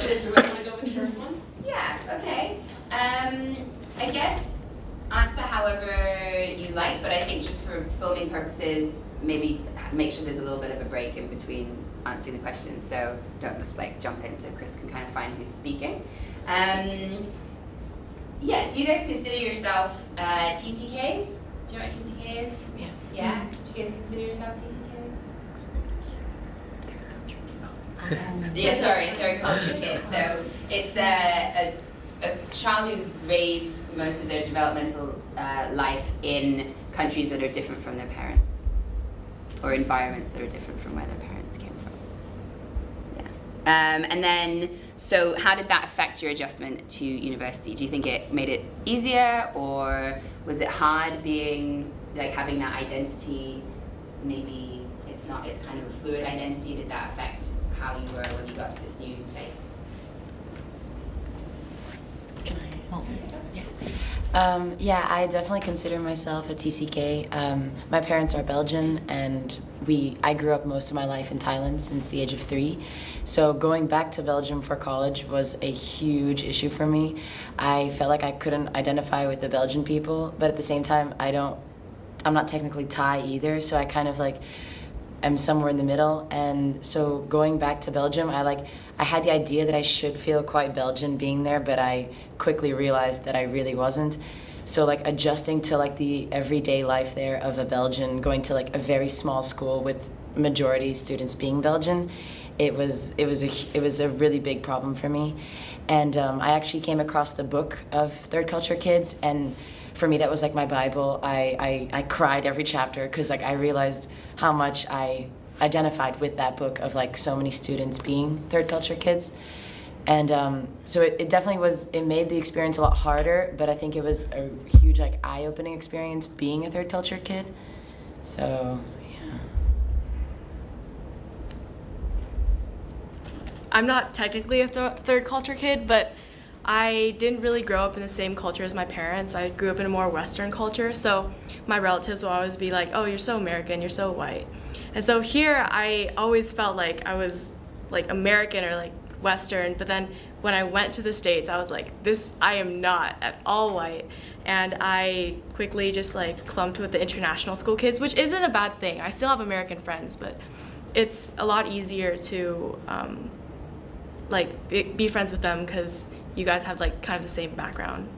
does everybody want to go with the first one? Yeah, okay. I guess answer however you like, but I think just for filming purposes, maybe make sure there's a little bit of a break in between answering the questions, so don't just like jump in so Chris can kind of find who's speaking. Yeah, do you guys consider yourself TCKs? Do you know what TCK is? Yeah. Yeah? Do you guys consider yourself TCKs? Yeah, sorry, third culture kids. So it's a child who's raised most of their developmental life in countries that are different from their parents, or environments that are different from where their parents came from. Yeah. And then, so how did that affect your adjustment to university? Do you think it made it easier, or was it hard being, like, having that identity? Maybe it's kind of a fluid identity. Did that affect how you were when you got to this new place? Can I? Yeah, I definitely consider myself a TCK. My parents are Belgian, and I grew up most of my life in Thailand since the age of 3. So going back to Belgium for college was a huge issue for me. I felt like I couldn't identify with the Belgian people, but at the same time, I'm not technically Thai either, so I kind of like am somewhere in the middle. And so going back to Belgium, I had the idea that I should feel quite Belgian being there, but I quickly realized that I really wasn't. So like adjusting to like the everyday life there of a Belgian, going to like a very small school with majority students being Belgian, it was a really big problem for me. And I actually came across the book of Third Culture Kids, and for me that was like my Bible. I cried every chapter because like I realized how much I identified with that book of like so many students being third culture kids. And so it definitely it made the experience a lot harder, but I think it was a huge like eye-opening experience being a third culture kid. So yeah. I'm not technically a third culture kid, but I didn't really grow up in the same culture as my parents. I grew up in a more Western culture, so my relatives will always be like, oh, you're so American, you're so white. And so here I always felt like I was like American or like Western, but then when I went to the States, I was like, I am not at all white. And I quickly just like clumped with the international school kids, which isn't a bad thing. I still have American friends, but it's a lot easier to be friends with them because you guys have like kind of the same background.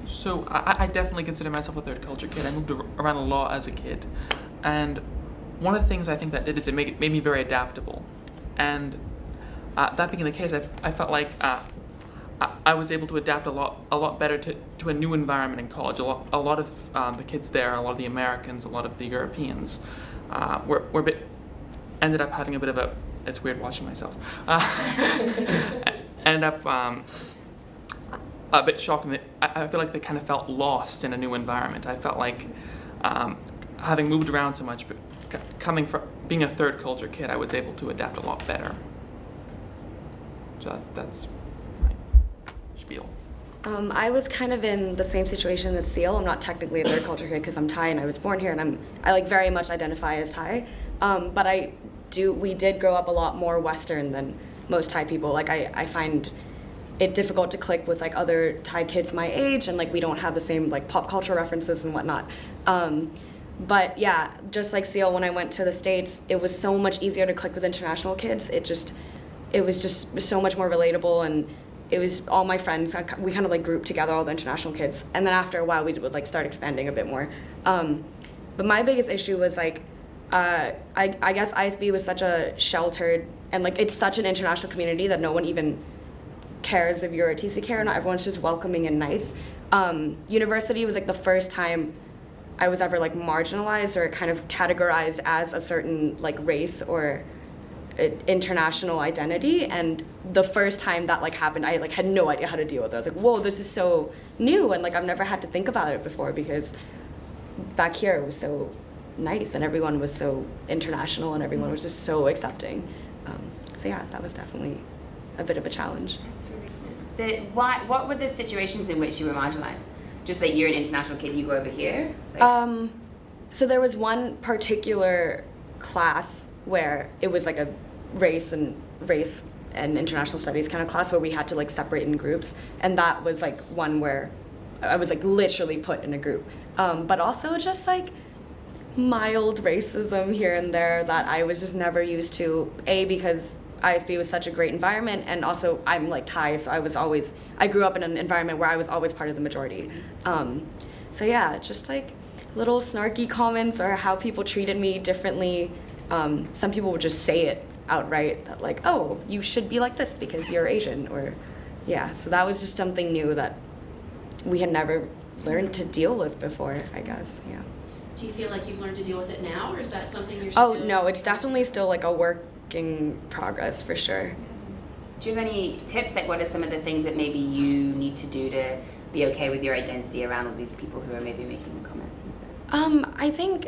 So I definitely consider myself a third culture kid. I moved around a lot as a kid, and one of the things I think that did is it made me very adaptable. And that being the case, I felt like I was able to adapt a lot better to a new environment in college. A lot of the kids there, a lot of the Americans, a lot of the Europeans were a bit, ended up having a bit of a, it's weird watching myself, ended up a bit shocked, and I feel like they kind of felt lost in a new environment. I felt like having moved around so much, but coming from being a third culture kid, I was able to adapt a lot better. So that's my spiel. I was kind of in the same situation as Seal. I'm not technically a third culture kid because I'm Thai and I was born here, and I like very much identify as Thai. But we did grow up a lot more Western than most Thai people. Like I find it difficult to click with like other Thai kids my age, and like we don't have the same like pop culture references and whatnot. But yeah, just like Seal, when I went to the States, it was so much easier to click with international kids. It was just so much more relatable, and it was all my friends. We kind of like grouped together all the international kids, and then after a while we would like start expanding a bit more. But my biggest issue was like, I guess ISB was such a sheltered, and like it's such an international community that no one even cares if you're a TCK or not. Everyone's just welcoming and nice. University was like the first time I was ever like marginalized or kind of categorized as a certain like race or international identity, and the first time that like happened, I like had no idea how to deal with it. I was like, whoa, this is so new, and like I've never had to think about it before because back here it was so nice and everyone was so international and everyone was just so accepting. So yeah, that was definitely a bit of a challenge. That's really cool. What were the situations in which you were marginalized? Just that you're an international kid, you go over here? So there was one particular class where it was like a race and international studies kind of class where we had to like separate in groups, and that was like one where I was like literally put in a group, but also just like mild racism here and there that I was just never used to, because ISB was such a great environment, and also I'm like Thai, so I grew up in an environment where I was always part of the majority. So yeah, just like little snarky comments or how people treated me differently. Some people would just say it outright, that like, oh, you should be like this because you're Asian, or yeah. So that was just something new that we had never learned to deal with before, I guess. Yeah. Do you feel like you've learned to deal with it now, or is that something you're Oh still... no, it's definitely still like a working progress for sure. Do you have any tips? Like, what are some of the things that maybe you need to do to be okay with your identity around all these people who are maybe making the comments and stuff? I think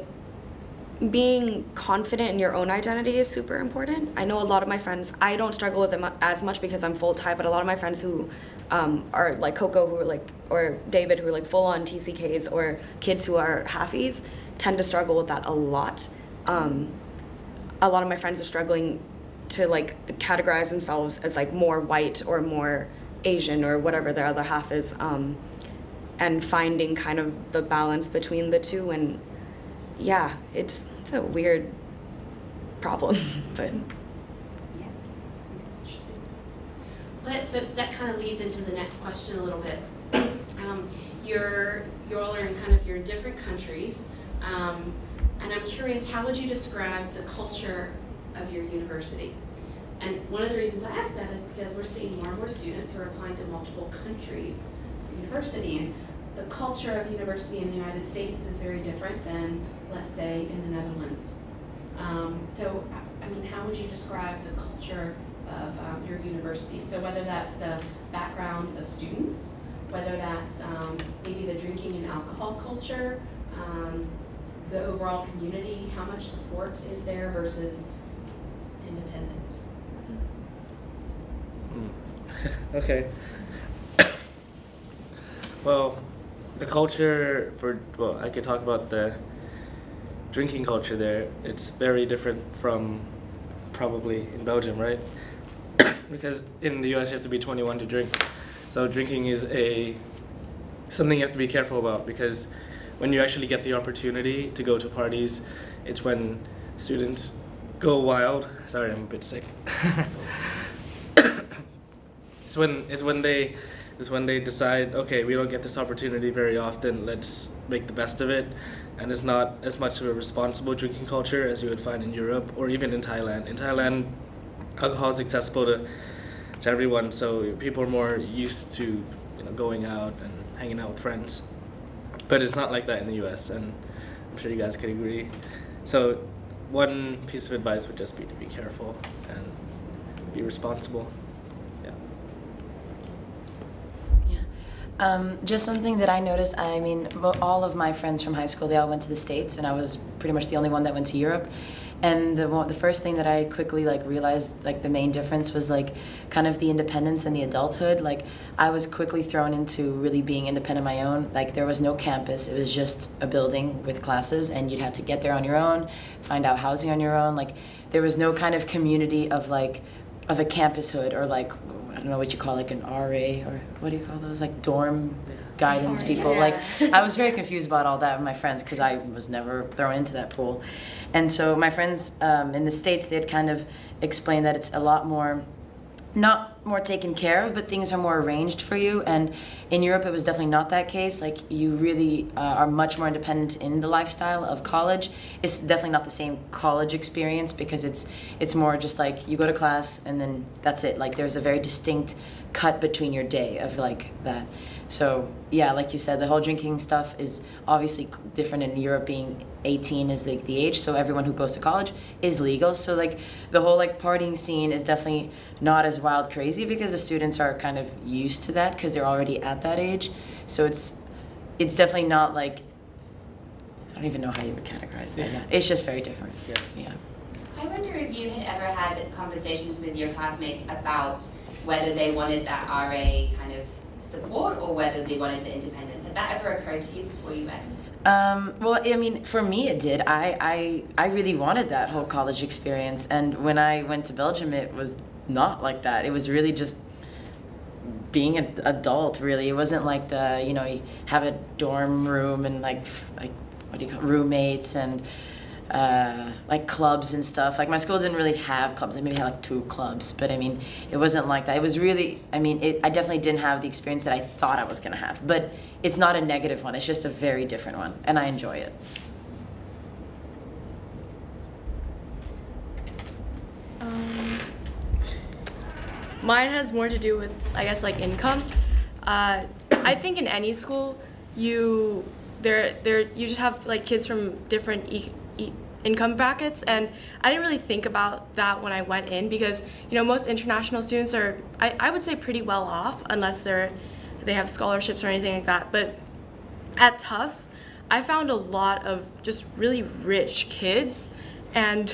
being confident in your own identity is super important. I know a lot of my friends, I don't struggle with them as much because I'm full Thai, but a lot of my friends who are like Coco, who are like, or David, who are like full on TCKs, or kids who are halfies, tend to struggle with that a lot. A lot of my friends are struggling to like categorize themselves as like more white or more Asian or whatever their other half is, and finding kind of the balance between the two. And yeah, it's a weird problem, but Yeah. Interesting. But so that kind of leads into the next question a little bit. You all are in you're in different countries, and I'm curious, how would you describe the culture of your university? And one of the reasons I ask that is because we're seeing more and more students who are applying to multiple countries for university, and the culture of university in the United States is very different than, let's say, in the Netherlands. So, I mean, how would you describe the culture of your university? So whether that's the background of students, whether that's maybe the drinking and alcohol culture, the overall community, how much support is there versus independence? Okay. Well, the culture I could talk about the drinking culture there. It's very different from probably in Belgium, right? Because in the US you have to be 21 to drink. So drinking is something you have to be careful about, because when you actually get the opportunity to go to parties, it's when students go wild. Sorry, I'm a bit sick. It's when they decide, okay, we don't get this opportunity very often, let's make the best of it. And it's not as much of a responsible drinking culture as you would find in Europe or even in Thailand. In Thailand, alcohol is accessible to everyone, so people are more used to going out and hanging out with friends. But it's not like that in the US, and I'm sure you guys could agree. So one piece of advice would just be to be careful and be responsible. Just something that I noticed, I mean, all of my friends from high school, they all went to the States, and I was pretty much the only one that went to Europe. And the first thing that I quickly realized, the main difference was kind of the independence and the adulthood. I was quickly thrown into really being independent on my own. There was no campus, it was just a building with classes, and you'd have to get there on your own, find out housing on your own. There was no kind of community of a campus hood, or I don't know what you call an RA, or what do you call those, dorm guidance people. Yeah. I was very confused about all that with my friends because I was never thrown into that pool. And so my friends in the States, they had kind of explained that it's a lot more, not more taken care of, but things are more arranged for you. And in Europe, it was definitely not that case. You really are much more independent in the lifestyle of college. It's definitely not the same college experience because it's more just you go to class and then that's it. There's a very distinct cut between your day of that. So yeah, like you said, the whole drinking stuff is obviously different in Europe. Being 18 is the age, so everyone who goes to college is legal. So the whole partying scene is definitely not as wild crazy because the students are kind of used to that because they're already at that age. So it's definitely not I don't even know how you would categorize that. Yeah. It's just very different. Yeah. I wonder if you had ever had conversations with your classmates about whether they wanted that RA kind of support or whether they wanted the independence. Had that ever occurred to you before you went? Well, I mean, for me, it did. I really wanted that whole college experience, and when I went to Belgium, it was not like that. It was really just being an adult. Really, it wasn't like you have a dorm room and like what do you call roommates and like clubs and stuff. Like my school didn't really have clubs. They maybe had like 2 clubs, but I mean, it wasn't like that. It was really, I mean, I definitely didn't have the experience that I thought I was gonna have. But it's not a negative one. It's just a very different one, and I enjoy it. Mine has more to do with, I guess, like income. I think in any school, you just have like kids from different income brackets, and I didn't really think about that when I went in because most international students are I would say pretty well off unless they have scholarships or anything like that. But at Tufts, I found a lot of just really rich kids, and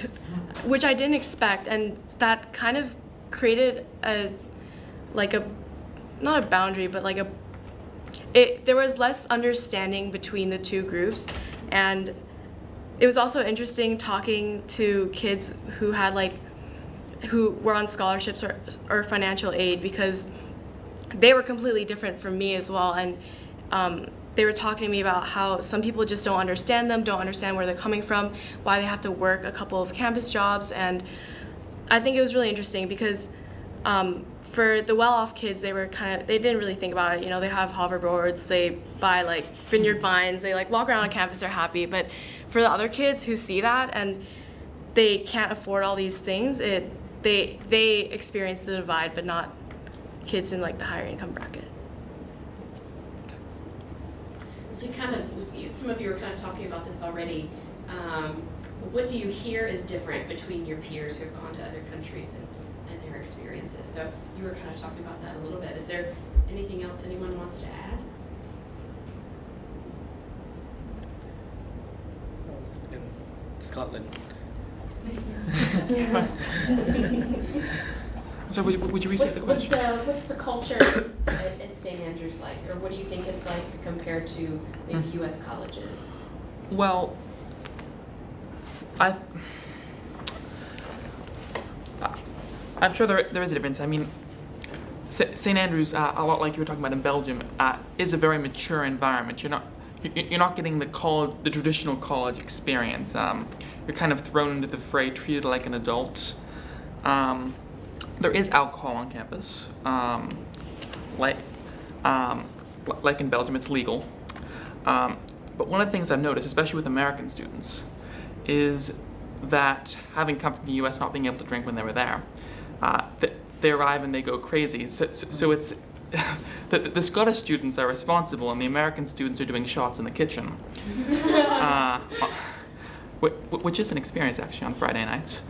which I didn't expect, and that kind of created not a boundary, but there was less understanding between the two groups. And it was also interesting talking to kids who were on scholarships or financial aid, because they were completely different from me as well. And they were talking to me about how some people just don't understand where they're coming from, why they have to work a couple of campus jobs. And I think it was really interesting because for the well-off kids, they didn't really think about it. They have hoverboards, they buy like vineyard vines, they like walk around on campus, they're happy. But for the other kids who see that and they can't afford all these things, they experience the divide, but not kids in like the higher income bracket. So some of you were kind of talking about this already. What do you hear is different between your peers who have gone to other countries and their experiences? So you were kind of talking about that a little bit. Is there anything else anyone wants to add? In Scotland. So would you restate the question? What's the culture at St. Andrews like, or what do you think it's like compared to maybe U.S. colleges? Well, I'm sure there is a difference. I mean, St. Andrews, a lot like you were talking about in Belgium, is a very mature environment. You're not getting the traditional college experience. You're kind of thrown into the fray, treated like an adult. There is alcohol on campus, like in Belgium, it's legal. But one of the things I've noticed, especially with American students, is that having come from the U.S., not being able to drink when they were there, they arrive and they go crazy. So it's the Scottish students are responsible, and the American students are doing shots in the kitchen, which is an experience actually on Friday nights.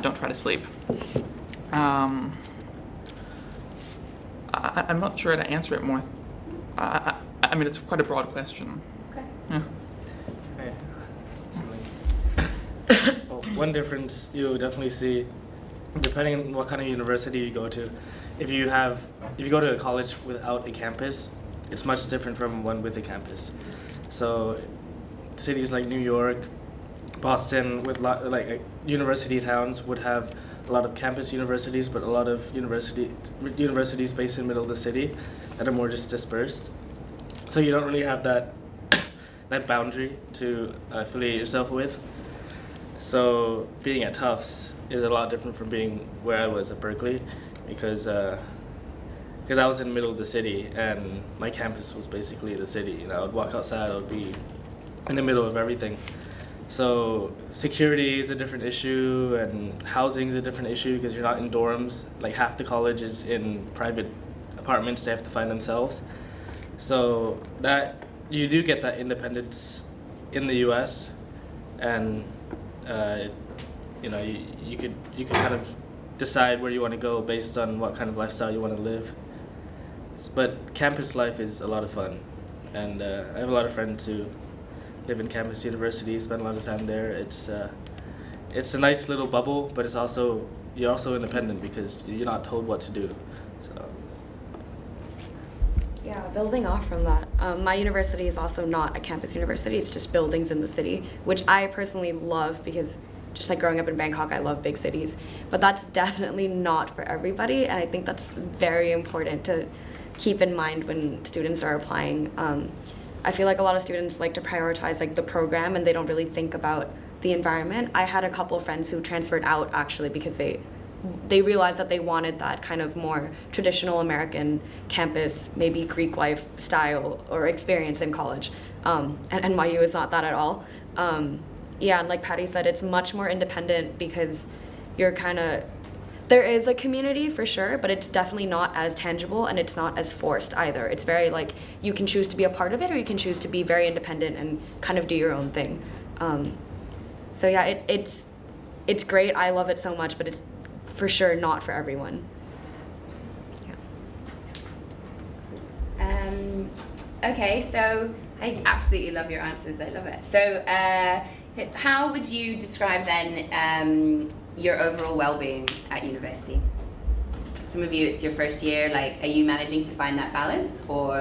Don't try to sleep. I'm not sure how to answer it more. I mean, it's quite a broad question. Okay. Yeah. Well, one difference you definitely see, depending on what kind of university you go to, if you go to a college without a campus, it's much different from one with a campus. So, cities like New York, Boston, with university towns would have a lot of campus universities, but a lot of universities based in the middle of the city that are more just dispersed. So you don't really have that boundary to affiliate yourself with. So being at Tufts is a lot different from being where I was at Berkeley, because I was in the middle of the city and my campus was basically the city. I would walk outside, I would be in the middle of everything. So security is a different issue, and housing is a different issue because you're not in dorms. Like half the college is in private apartments they have to find themselves. So that you do get that independence in the U.S. and you could kind of decide where you want to go based on what kind of lifestyle you want to live. But campus life is a lot of fun, and I have a lot of friends who live in campus university, spend a lot of time there. It's a nice little bubble, but you're also independent because you're not told what to do. So. Yeah, building off from that, my university is also not a campus university. It's just buildings in the city, which I personally love because just like growing up in Bangkok, I love big cities. But that's definitely not for everybody, and I think that's very important to keep in mind when students are applying. I feel like a lot of students like to prioritize like the program and they don't really think about the environment. I had a couple of friends who transferred out actually because they realized that they wanted that kind of more traditional American campus, maybe Greek life style or experience in college. And NYU is not that at all. Yeah, and like Patty said, it's much more independent because you're kind of, there is a community for sure, but it's definitely not as tangible and it's not as forced either. It's very like, you can choose to be a part of it or you can choose to be very independent and kind of do your own thing. So yeah, it's great. I love it so much, but it's for sure not for everyone. Okay, so I absolutely love your answers. I love it. So, how would you describe then your overall well-being at university? Some of you, it's your first year. Like, are you managing to find that balance, or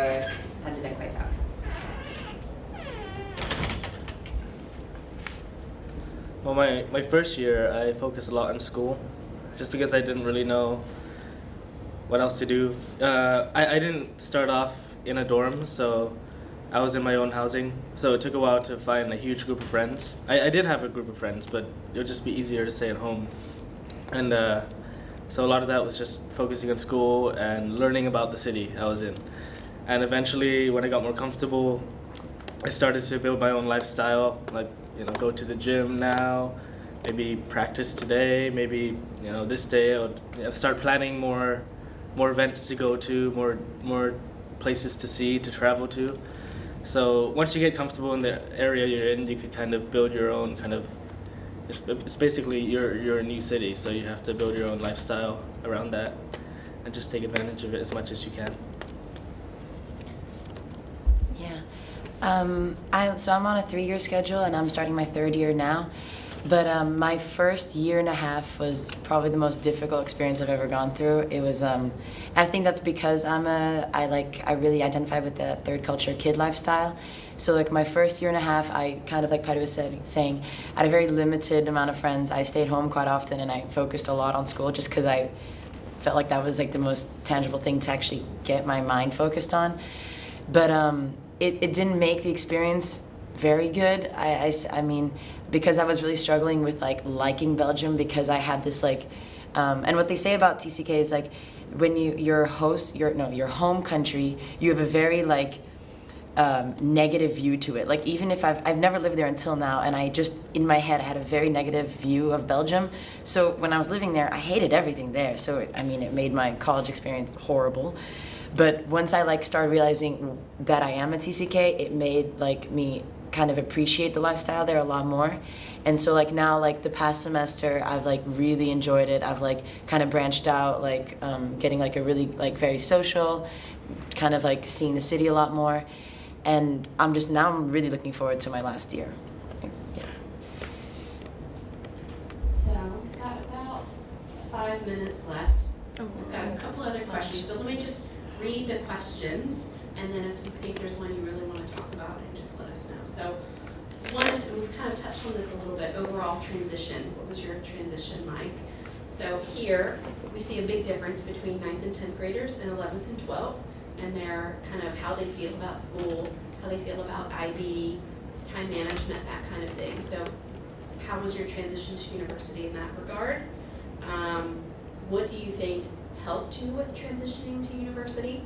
has it been quite tough? Well, my first year, I focused a lot on school, just because I didn't really know what else to do. I didn't start off in a dorm, so I was in my own housing. So it took a while to find a huge group of friends. I did have a group of friends, but it would just be easier to stay at home. And so a lot of that was just focusing on school and learning about the city I was in. And eventually, when I got more comfortable, I started to build my own lifestyle, like, go to the gym now, maybe practice today, maybe, this day, or start planning more events to go to, more places to see, to travel to. So once you get comfortable in the area you're in, you could kind of build your own kind of, it's basically your new city, so you have to build your own lifestyle around that and just take advantage of it as much as you can. Yeah. So I'm on a 3-year schedule and I'm starting my 3rd year now. But my first year and a half was probably the most difficult experience I've ever gone through. It was, I think that's because I really identify with the third culture kid lifestyle. So like my first year and a half, I kind of like Patty was saying, I had a very limited amount of friends. I stayed home quite often and I focused a lot on school just because I felt like that was like the most tangible thing to actually get my mind focused on. But it didn't make the experience very good. I mean, because I was really struggling with like liking Belgium because I had this like, and what they say about TCK is like, when your home country, you have a very like negative view to it. Like even if I've never lived there until now, and I just in my head I had a very negative view of Belgium. So when I was living there, I hated everything there. So it made my college experience horrible. But once I like started realizing that I am a TCK, it made like me kind of appreciate the lifestyle there a lot more. And so like now, like the past semester, I've like really enjoyed it. I've like kind of branched out, like getting like a really like very social, kind of like seeing the city a lot more. And I'm really looking forward to my last year. Yeah. So we've got about 5 minutes left. We've got a couple other questions. So let me just read the questions, and then if you think there's one you really want to talk about, and just let us know. So one is, and we've kind of touched on this a little bit, overall transition. What was your transition like? So here we see a big difference between 9th and 10th graders and 11th and 12th, and their kind of how they feel about school, how they feel about IB, time management, that kind of thing. So how was your transition to university in that regard? What do you think helped you with transitioning to university?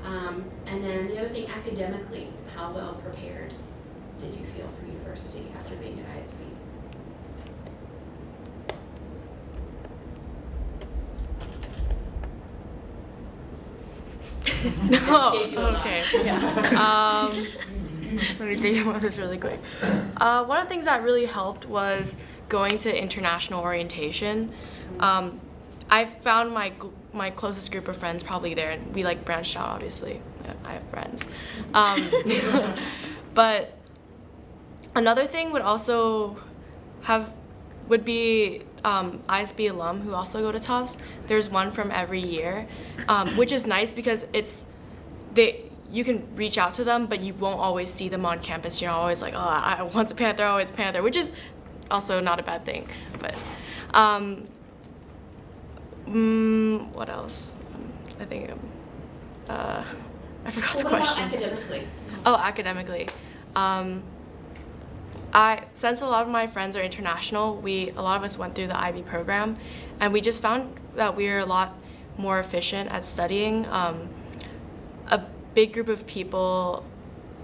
And then the other thing, academically, how well prepared did you feel for university after being at ISB? Okay. Yeah. Let me think about this really quick. One of the things that really helped was going to international orientation. I found my closest group of friends probably there, and we like branched out. Obviously, I have friends. But another thing would be ISB alum who also go to Tufts. There's one from every year, which is nice because you can reach out to them, but you won't always see them on campus. You're not always like, oh, I once a Panther, always a Panther, which is also not a bad thing. But what else? I think I forgot the What about question. academically? Oh, academically. Since a lot of my friends are international, a lot of us went through the IB program, and we just found that we were a lot more efficient at studying. A big group of people,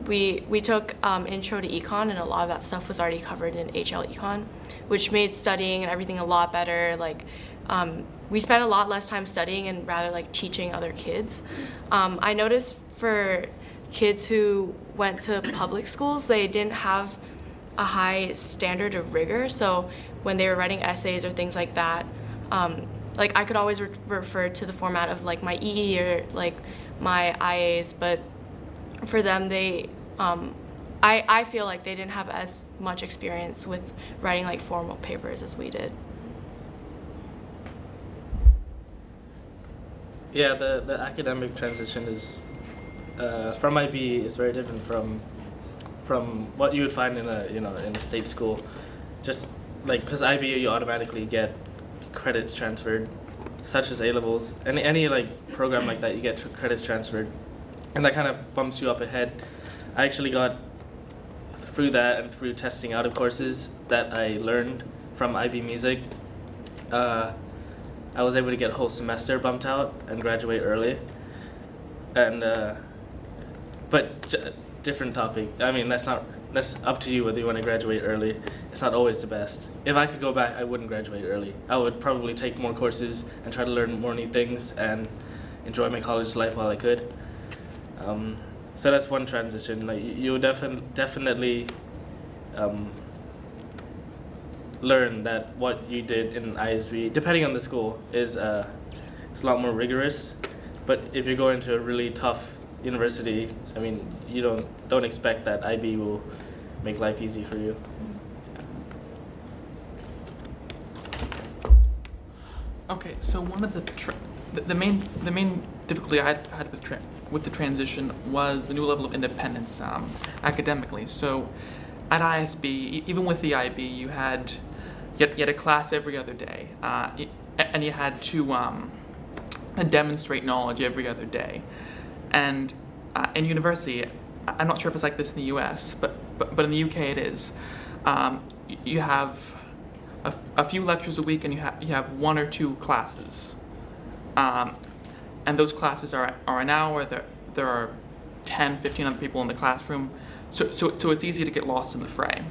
we took intro to econ, and a lot of that stuff was already covered in HL econ, which made studying and everything a lot better. Like, we spent a lot less time studying and rather like teaching other kids. I noticed for kids who went to public schools, they didn't have a high standard of rigor. So when they were writing essays or things like that, like I could always refer to the format of like my EE or like my IAs, but for them, I feel like they didn't have as much experience with writing like formal papers as we did. Yeah, the academic transition is from IB is very different from what you would find in a state school. Just like because IB you automatically get credits transferred, such as A-levels. Any like program like that you get credits transferred, and that kind of bumps you up ahead. I actually got through that and through testing out of courses that I learned from IB Music. I was able to get a whole semester bumped out and graduate early. And different topic. I mean, that's up to you whether you want to graduate early. It's not always the best. If I could go back, I wouldn't graduate early. I would probably take more courses and try to learn more new things and enjoy my college life while I could. So that's one transition. Like you definitely learn that what you did in ISB, depending on the school, is a lot more rigorous. But if you're going to a really tough university, I mean, you don't expect that IB will make life easy for you. Okay, so one of the main difficulty I had with the transition was the new level of independence academically. So at ISB, even with the IB, you had a class every other day, and you had to demonstrate knowledge every other day. And in university, I'm not sure if it's like this in the U.S., but in the UK it is. You have a few lectures a week, and you have one or two classes, and those classes are an hour. There are 10, 15 other people in the classroom, so it's easy to get lost in the fray.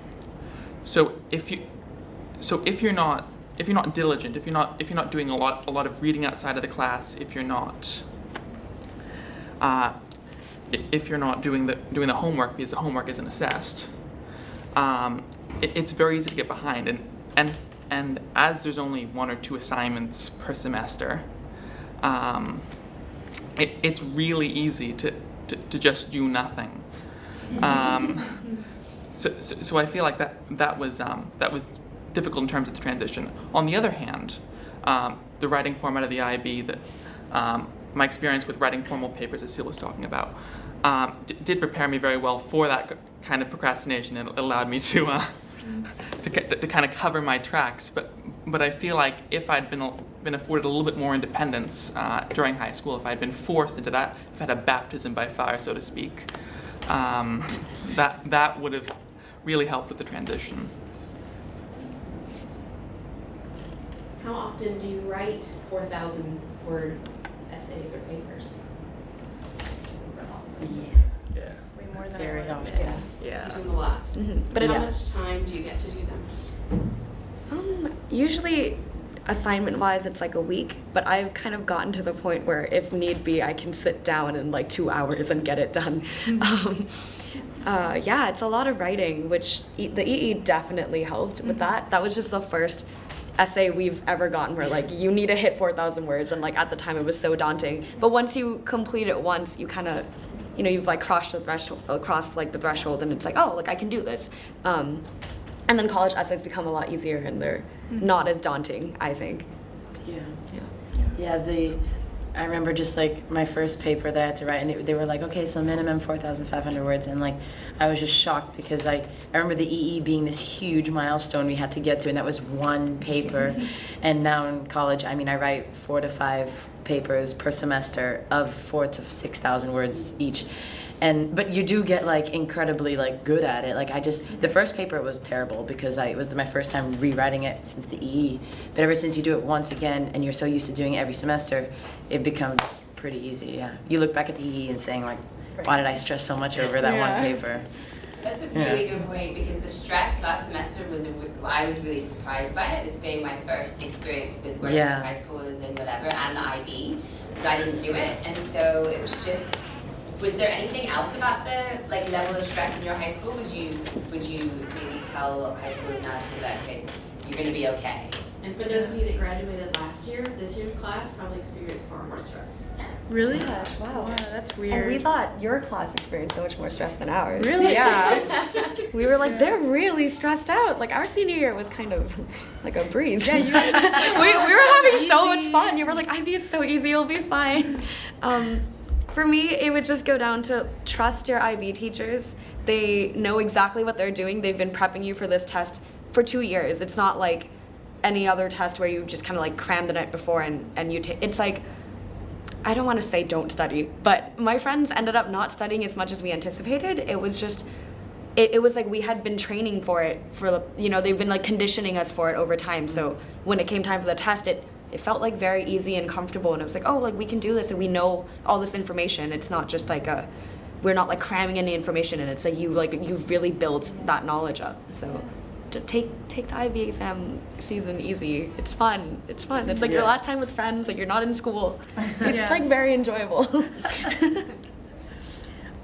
So if you're not diligent, if you're not doing a lot of reading outside of the class, if you're not doing the homework because the homework isn't assessed, it's very easy to get behind. And as there's only one or two assignments per semester, it's really easy to just do nothing. So I feel like that was difficult in terms of the transition. On the other hand, the writing format of the IB, my experience with writing formal papers, as Seal was talking about, did prepare me very well for that kind of procrastination. It allowed me to kind of cover my tracks. But I feel like if I'd been afforded a little bit more independence during high school, if I'd been forced into that, if I had a baptism by fire, so to speak, that would have really helped with the transition. How often do you write 4,000-word essays or papers? Yeah. Way more than Very I would. often. Yeah. You do them a lot. But How it's much time do you get to do them? usually assignment-wise, it's like a week, but I've kind of gotten to the point where if need be, I can sit down in like 2 hours and get it done. Yeah, it's a lot of writing, which the EE definitely helped with that. That was just the first essay we've ever gotten where like you need to hit 4,000 words, and like at the time it was so daunting. But once you complete it once, you kind of, you've like crossed the threshold, and it's like, oh, like I can do this. And then college essays become a lot easier, and they're not as daunting, I think. Yeah. The I remember just like my first paper that I had to write, and they were like, okay, so minimum 4,500 words, and like I was just shocked because I remember the EE being this huge milestone we had to get to, and that was one paper. And now in college, I mean, I write 4 to 5 papers per semester of 4,000 to 6,000 words each. But you do get like incredibly like good at it. Like the first paper was terrible because it was my first time rewriting it since the EE. But ever since you do it once again and you're so used to doing it every semester, it becomes pretty easy. Yeah, you look back at the EE and saying like, why did I stress so much over that one paper? That's a really good point, because the stress last semester I was really surprised by it, as being my first experience with working with high schoolers and whatever, and the IB, because I didn't do it, and so it was just. Was there anything else about the like level of stress in your high school? Would you maybe tell high schoolers now to that, okay, you're going to be okay? And for those of you that graduated last year, this year's class probably experienced far more stress. Really? Gosh, wow. That's weird. And we thought your class experienced so much more stress than ours. Really? Yeah. We were like, they're really stressed out. Like, our senior year was kind of like a breeze. Yeah, we were having so much fun. You were like, IB is so easy, you'll be fine. For me, it would just go down to trust your IB teachers. They know exactly what they're doing. They've been prepping you for this test for 2 years. It's not like any other test where you just kind of like cram the night before and you take. It's like, I don't want to say don't study, but my friends ended up not studying as much as we anticipated. It was just, it was like we had been training for it for, they've been like conditioning us for it over time. So when it came time for the test, it felt like very easy and comfortable, and it was like, oh, like we can do this and we know all this information. It's not just like we're not like cramming any information in. It's like you've really built that knowledge up. So to take the IB exam season easy. It's fun. It's like your last time with friends, like you're not in school. It's like very enjoyable.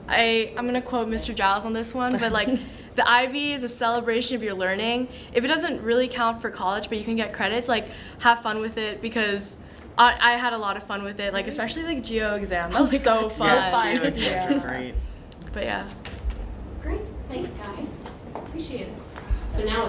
I'm gonna quote Mr. Giles on this one, but like the IB is a celebration of your learning. If it doesn't really count for college, but you can get credits, like have fun with it, because I had a lot of fun with it, like especially like geo exam. That was so fun. Yeah, great. But yeah. Great, thanks guys, appreciate it. So now